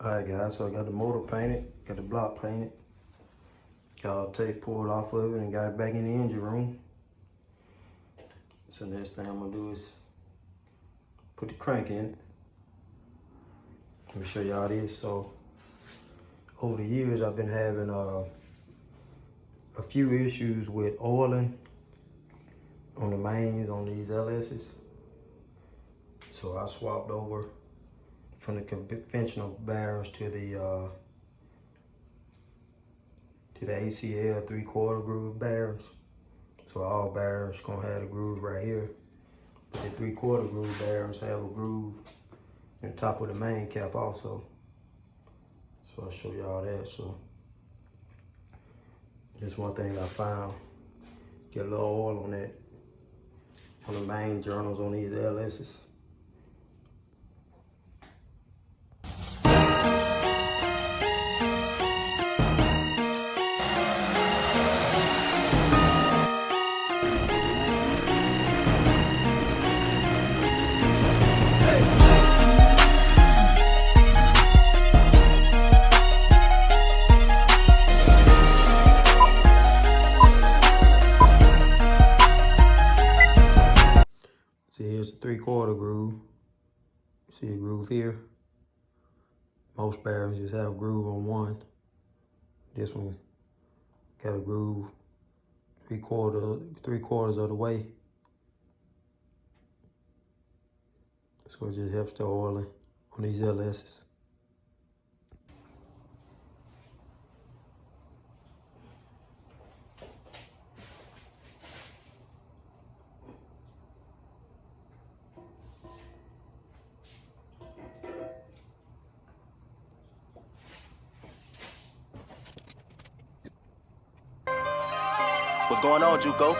Alright guys, so I got the motor painted, got the block painted. Got all the tape pulled off of it and got it back in the engine room. So next thing I'm gonna do is put the crank in it. Let me show y'all this. So over the years I've been having a few issues with oiling on the mains on these LS's. So I swapped over from the conventional bearings to the ACL 3/4 groove bearings. So all bearings gonna have a groove right here. But the 3/4 groove bearings have a groove on top of the main cap also. So I'll show y'all that. So that's one thing I found. Get a little oil on that, on the main journals on these LS's. See, here's the 3/4 groove. See the groove here? Most bearings just have a groove on one. This one got a groove three quarters of the way. So it just helps the oiling on these LS's. What's going on, Juco?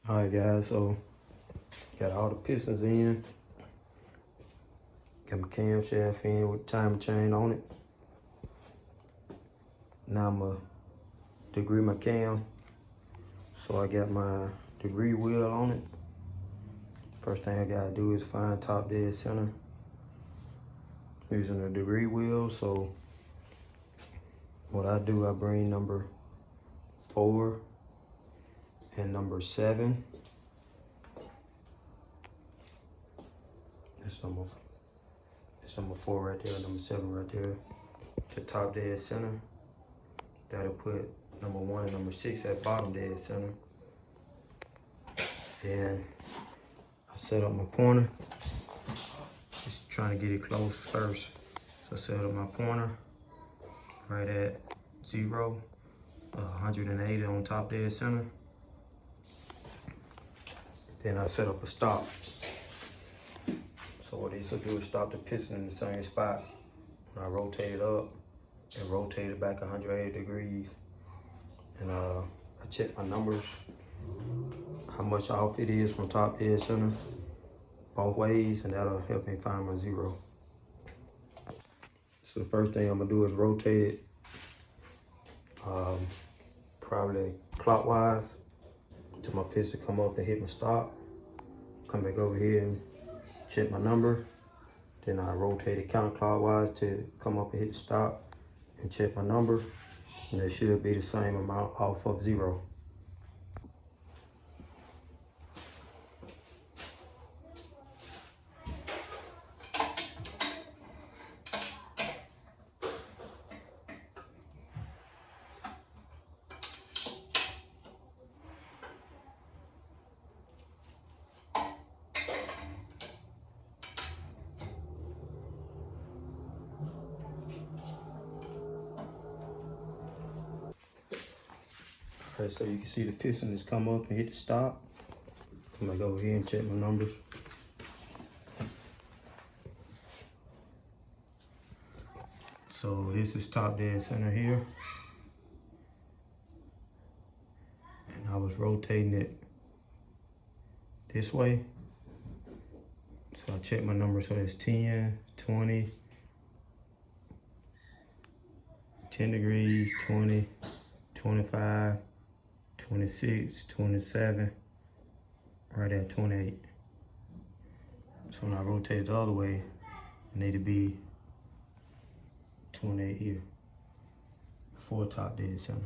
Alright guys, so got all the pistons in. Got my camshaft in with the timer chain on it. Now I'm gonna degree my cam. So I got my degree wheel on it. First thing I gotta do is find top dead center using the degree wheel. So what I do, I bring number 4 and number 7. That's number 4 right there, number 7 right there. To top dead center. That'll put number 1 and number 6 at bottom dead center. And I set up my pointer. Just trying to get it close first. So I set up my pointer right at 0, 180 on top dead center. Then I set up a stop. So what this will do is stop the piston in the same spot. When I rotate it up and rotate it back 180 degrees. And I check my numbers, how much off it is from top dead center, both ways, and that'll help me find my 0. So the first thing I'm gonna do is rotate it probably clockwise until my piston come up and hit my stop. Come back over here and check my number. Then I rotate it counterclockwise to come up and hit the stop and check my number. And it should be the same amount off of 0. Okay, so you can see the piston has come up and hit the stop. I'm gonna go over here and check my numbers. So this is top dead center here. And I was rotating it this way. So I checked my numbers, so that's 10, 20, 10 degrees, 20, 25, 26, 27, right at 28. So when I rotate it the other way, I need to be 28 here before top dead center.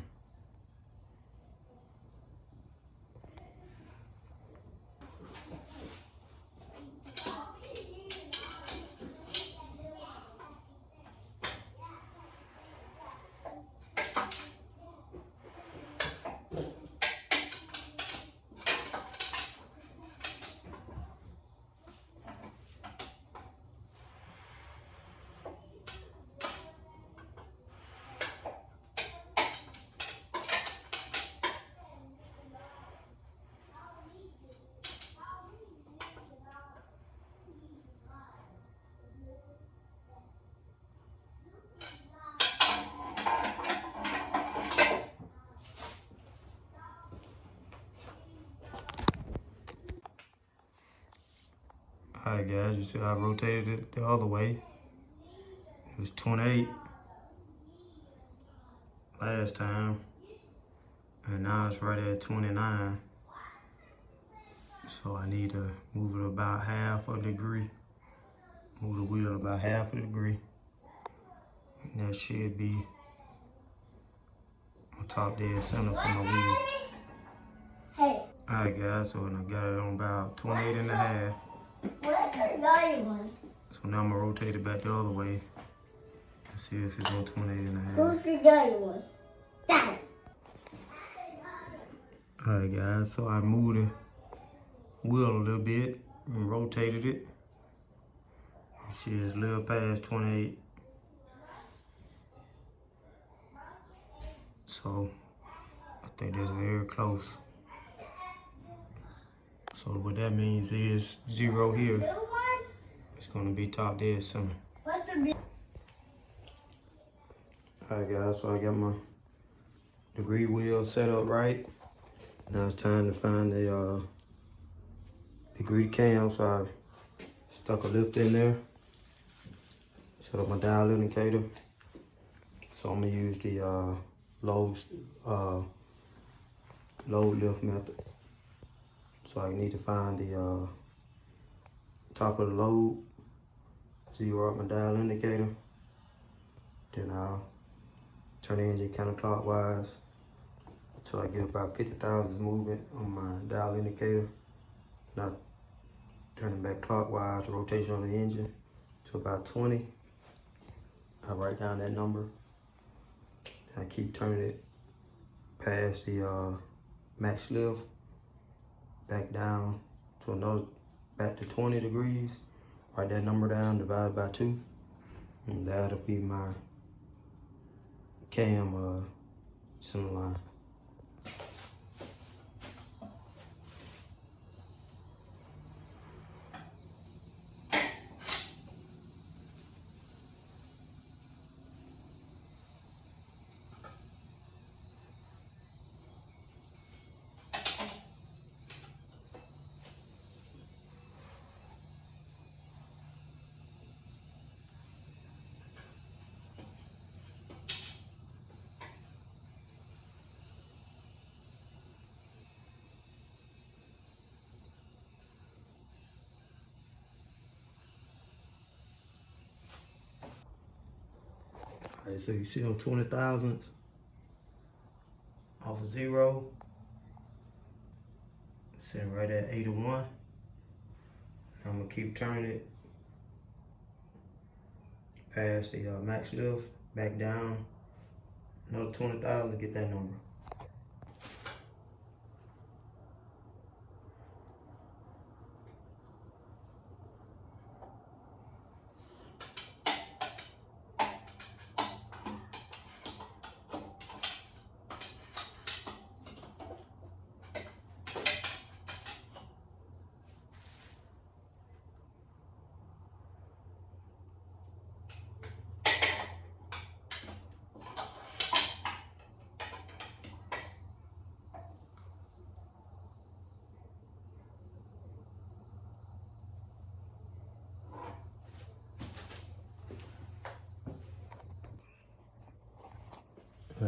Alright guys, you see I rotated it the other way. It was 28 last time, and now it's right at 29. So I need to move it about half a degree. Move the wheel about half a degree. And that should be on top dead center for my wheel. Hey. Alright guys, so I got it on about 28 and a half. What's the other one? So now I'm gonna rotate it back the other way and see if it's on 28 and a half. Who's the other one? Dad. Alright guys, so I moved the wheel a little bit and rotated it. See, it's a little past 28. So I think that's very close. So what that means is 0 here. Blue one? It's gonna be top dead center. What's the blue? Alright guys, so I got my degree wheel set up right. Now it's time to find the degree cam. So I stuck a lift in there. Set up my dial indicator. So I'm gonna use the load lift method. So I need to find the top of the load, zero up my dial indicator. Then I'll turn the engine counterclockwise until I get about 50 thousandths movement on my dial indicator. Now turning back clockwise, the rotation on the engine to about 20. I write down that number. I keep turning it past the max lift, back down to another, back to 20 degrees. Write that number down, divide by 2. And that'll be my cam center line. All right, so you see on 20 thousandths off of 0, sitting right at 81. I'm gonna keep turning it past the max lift, back down another 20,000 to get that number.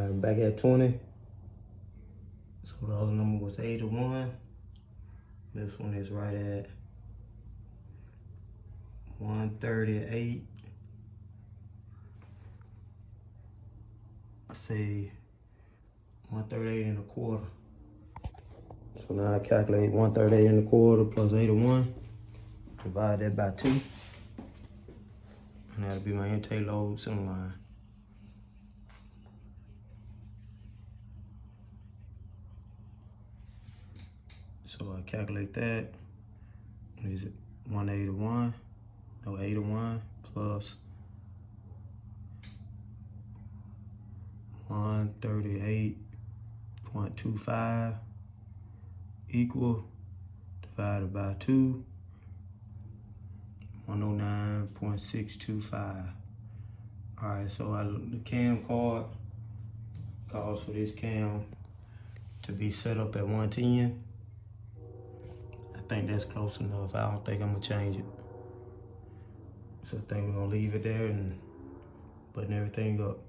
Alright, back at 20. So the other number was 81. This one is right at 138. I say 138 and a quarter. So now I calculate 138 and a quarter plus 81. Divide that by 2. And that'll be my intake load center line. So I calculate that. What is it? 181. No, 81 plus 138.25 equal divided by 2. 109.625. Alright, so the cam card calls for this cam to be set up at 110. I think that's close enough. I don't think I'm gonna change it. So I think we're gonna leave it there and button everything up.